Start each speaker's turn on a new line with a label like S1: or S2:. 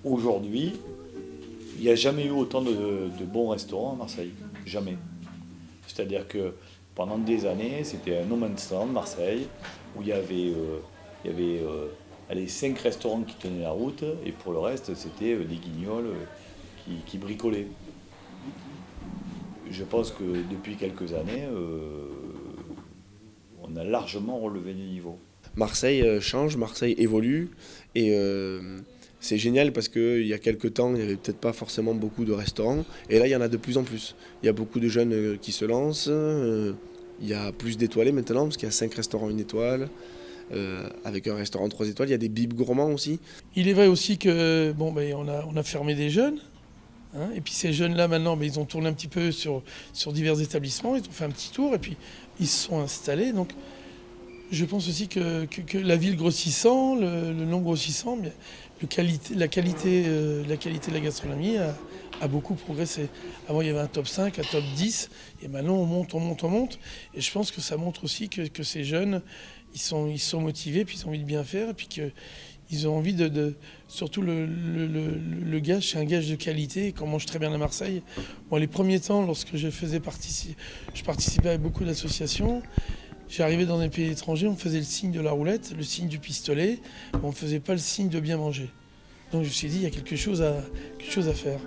S1: Aujourd'hui, il n'y a jamais eu autant de bons restaurants à Marseille. Jamais. C'est-à-dire que pendant des années, c'était un no man's land, Marseille, où il y avait allez, 5 restaurants qui tenaient la route, et pour le reste, c'était des guignols qui bricolaient. Je pense que depuis quelques années, on a largement relevé les niveaux.
S2: Marseille change, Marseille évolue et c'est génial parce qu'il y a quelques temps, il n'y avait peut-être pas forcément beaucoup de restaurants et là, il y en a de plus en plus. Il y a beaucoup de jeunes qui se lancent, il y a plus d'étoilés maintenant parce qu'il y a 5 restaurants 1 étoile, avec un restaurant 3 étoiles, il y a des bibes gourmands aussi.
S3: Il est vrai aussi que on a fermé des jeunes. Hein, et puis ces jeunes-là, maintenant, ils ont tourné un petit peu sur divers établissements, ils ont fait un petit tour et puis ils se sont installés. Donc je pense aussi que la ville grossissant, le nom grossissant, mais la qualité de la gastronomie a beaucoup progressé. Avant, il y avait un top 5, un top 10, et maintenant on monte, on monte, on monte. Et je pense que ça montre aussi que ces jeunes, ils sont motivés, puis ils ont envie de bien faire, et puis qu'ils ont envie surtout le gage, c'est un gage de qualité, et qu'on mange très bien à Marseille. Bon, les premiers temps, lorsque je participais à beaucoup d'associations. J'arrivais dans des pays étrangers, on me faisait le signe de la roulette, le signe du pistolet, mais on ne faisait pas le signe de bien manger. Donc je me suis dit, il y a quelque chose à faire.